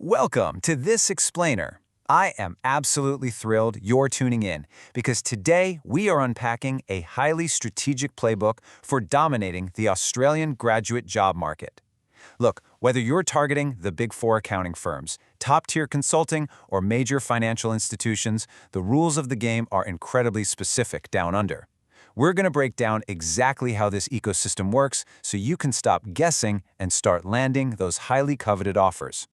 Welcome to this explainer. I am absolutely thrilled you're tuning in because today we are unpacking a highly strategic playbook for dominating the Australian graduate job market. Look, whether you're targeting the Big Four accounting firms, top-tier consulting, or major financial institutions, the rules of the game are incredibly specific down under. We're going to break down exactly how this ecosystem works so you can stop guessing and start landing those highly coveted offers.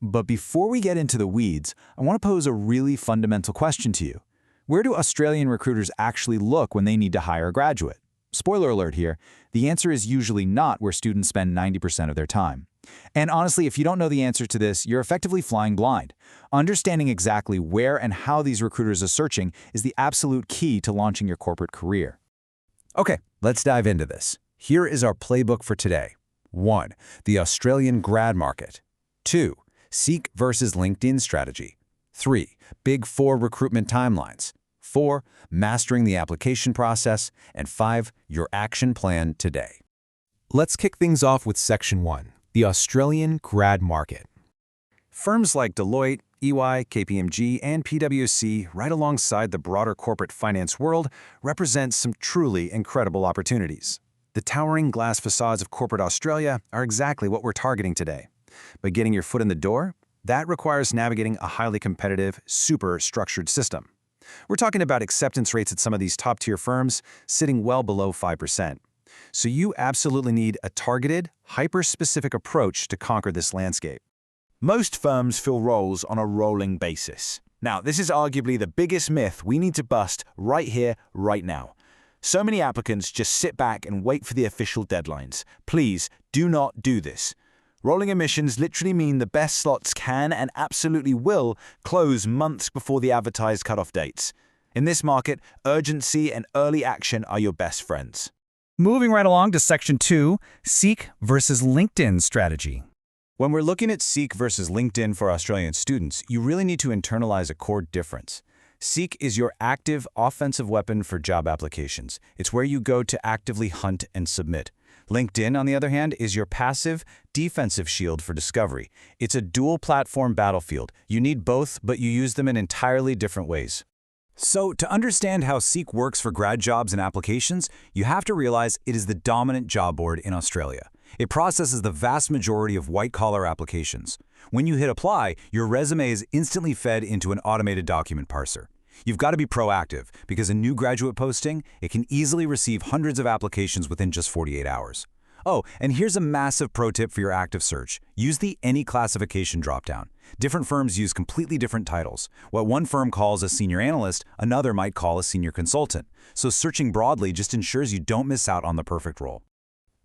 But before we get into the weeds, I want to pose a really fundamental question to you. Where do Australian recruiters actually look when they need to hire a graduate? Spoiler alert here, the answer is usually not where students spend 90% of their time. And honestly, if you don't know the answer to this, you're effectively flying blind. Understanding exactly where and how these recruiters are searching is the absolute key to launching your corporate career. Okay, let's dive into this. Here is our playbook for today. 1. The Australian grad market. 2. Seek versus LinkedIn strategy. 3. Big Four recruitment timelines. 4. Mastering the application process. And 5. Your action plan today. Let's kick things off with Section 1, the Australian grad market. Firms like Deloitte, EY, KPMG, and PwC, right alongside the broader corporate finance world, represent some truly incredible opportunities. The towering glass facades of corporate Australia are exactly what we're targeting today. But getting your foot in the door, that requires navigating a highly competitive, super structured system. We're talking about acceptance rates at some of these top-tier firms sitting well below 5%. So you absolutely need a targeted, hyper-specific approach to conquer this landscape. Most firms fill roles on a rolling basis. Now, this is arguably the biggest myth we need to bust right here, right now. So many applicants just sit back and wait for the official deadlines. Please do not do this. Rolling admissions literally mean the best slots can and absolutely will close months before the advertised cutoff dates. In this market, urgency and early action are your best friends. Moving right along to Section 2, Seek versus LinkedIn strategy. When we're looking at Seek versus LinkedIn for Australian students, you really need to internalize a core difference. Seek is your active, offensive weapon for job applications. It's where you go to actively hunt and submit. LinkedIn, on the other hand, is your passive, defensive shield for discovery. It's a dual-platform battlefield. You need both, but you use them in entirely different ways. So, to understand how Seek works for grad jobs and applications, you have to realize it is the dominant job board in Australia. It processes the vast majority of white-collar applications. When you hit apply, your resume is instantly fed into an automated document parser. You've got to be proactive because a new graduate posting, it can easily receive hundreds of applications within just 48 hours. Oh, and here's a massive pro tip for your active search. Use the Any Classification dropdown. Different firms use completely different titles. What one firm calls a senior analyst, another might call a senior consultant. So searching broadly just ensures you don't miss out on the perfect role.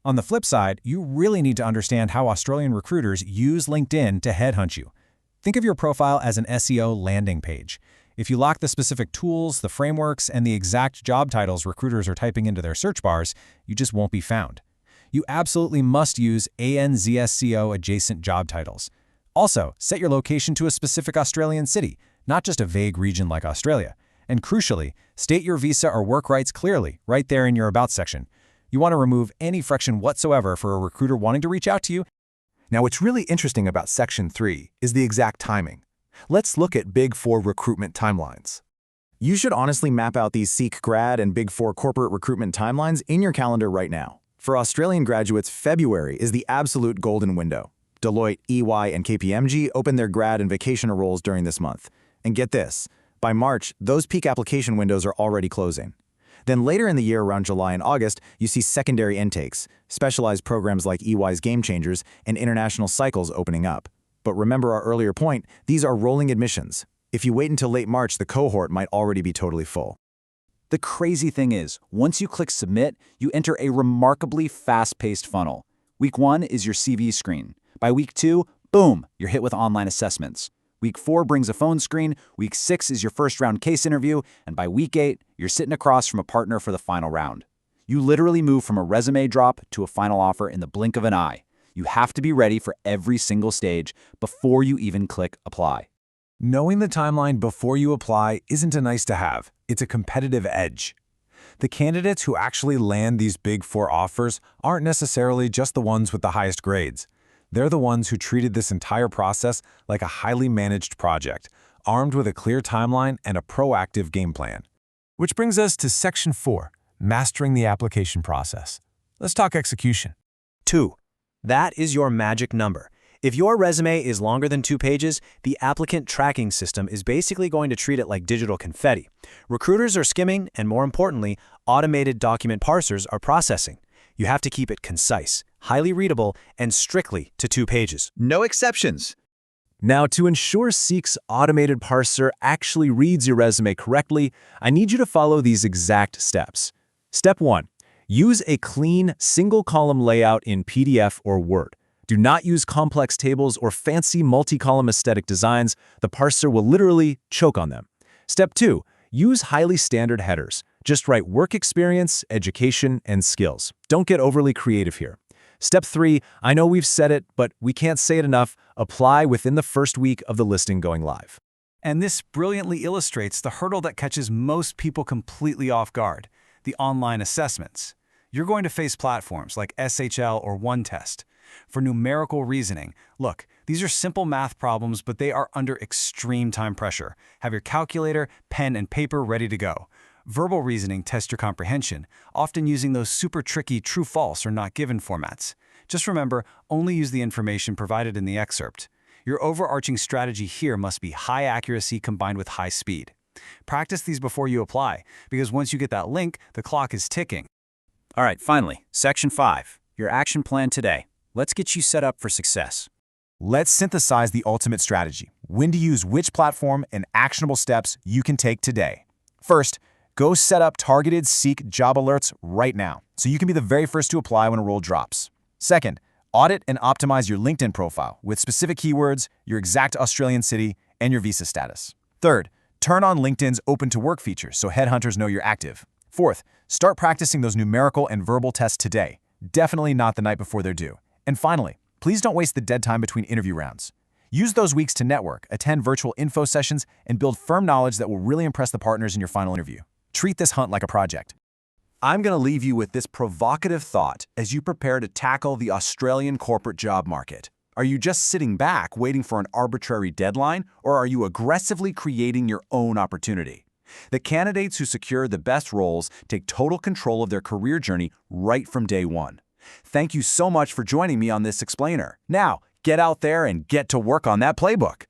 On the flip side, you really need to understand how Australian recruiters use LinkedIn to headhunt you. Think of your profile as an SEO landing page. If you lack the specific tools, the frameworks, and the exact job titles recruiters are typing into their search bars, you just won't be found. You absolutely must use ANZSCO adjacent job titles. Also, set your location to a specific Australian city, not just a vague region like Australia. And crucially, state your visa or work rights clearly, right there in your About section. You want to remove any friction whatsoever for a recruiter wanting to reach out to you. Now, what's really interesting about Section 3 is the exact timing. Let's look at Big Four recruitment timelines. You should honestly map out these Seek grad and Big Four corporate recruitment timelines in your calendar right now. For Australian graduates, February is the absolute golden window. Deloitte, EY, and KPMG open their grad and vacationer roles during this month. And get this, by March, those peak application windows are already closing. Then later in the year, around July and August, you see secondary intakes, specialized programs like EY's Game Changers, and international cycles opening up. But remember our earlier point, these are rolling admissions. If you wait until late March, the cohort might already be totally full. The crazy thing is, once you click Submit, you enter a remarkably fast-paced funnel. Week 1 is your CV screen. By week 2, boom, you're hit with online assessments. Week 4 brings a phone screen, week 6 is your first round case interview, and by week 8, you're sitting across from a partner for the final round. You literally move from a resume drop to a final offer in the blink of an eye. You have to be ready for every single stage before you even click Apply. Knowing the timeline before you apply isn't a nice to have, it's a competitive edge. The candidates who actually land these Big Four offers aren't necessarily just the ones with the highest grades. They're the ones who treated this entire process like a highly managed project, armed with a clear timeline and a proactive game plan. Which brings us to Section 4, Mastering the Application Process. Let's talk execution. 2. That is your magic number. If your resume is longer than 2 pages, the applicant tracking system is basically going to treat it like digital confetti. Recruiters are skimming, and more importantly, automated document parsers are processing. You have to keep it concise, highly readable, and strictly to 2 pages. No exceptions. Now, to ensure Seek's automated parser actually reads your resume correctly, I need you to follow these exact steps. Step 1. Use a clean, single-column layout in PDF or Word. Do not use complex tables or fancy multi-column aesthetic designs. The parser will literally choke on them. Step 2. Use highly standard headers. Just write work experience, education, and skills. Don't get overly creative here. Step 3. I know we've said it, but we can't say it enough. Apply within the first week of the listing going live. And this brilliantly illustrates the hurdle that catches most people completely off guard, the online assessments. You're going to face platforms like SHL or OneTest. For numerical reasoning, look, these are simple math problems, but they are under extreme time pressure. Have your calculator, pen, and paper ready to go. Verbal reasoning tests your comprehension, often using those super tricky true-false or not given formats. Just remember, only use the information provided in the excerpt. Your overarching strategy here must be high accuracy combined with high speed. Practice these before you apply, because once you get that link, the clock is ticking. All right, finally, Section 5, your action plan today. Let's get you set up for success. Let's synthesize the ultimate strategy. When to use which platform and actionable steps you can take today. First, go set up targeted Seek job alerts right now, so you can be the very first to apply when a role drops. Second, audit and optimize your LinkedIn profile with specific keywords, your exact Australian city, and your visa status. Third, turn on LinkedIn's open to work feature so headhunters know you're active. Fourth, start practicing those numerical and verbal tests today, definitely not the night before they're due. And finally, please don't waste the dead time between interview rounds. Use those weeks to network, attend virtual info sessions, and build firm knowledge that will really impress the partners in your final interview. Treat this hunt like a project. I'm going to leave you with this provocative thought as you prepare to tackle the Australian corporate job market. Are you just sitting back waiting for an arbitrary deadline, or are you aggressively creating your own opportunity? The candidates who secure the best roles take total control of their career journey right from day one. Thank you so much for joining me on this explainer. Now, get out there and get to work on that playbook.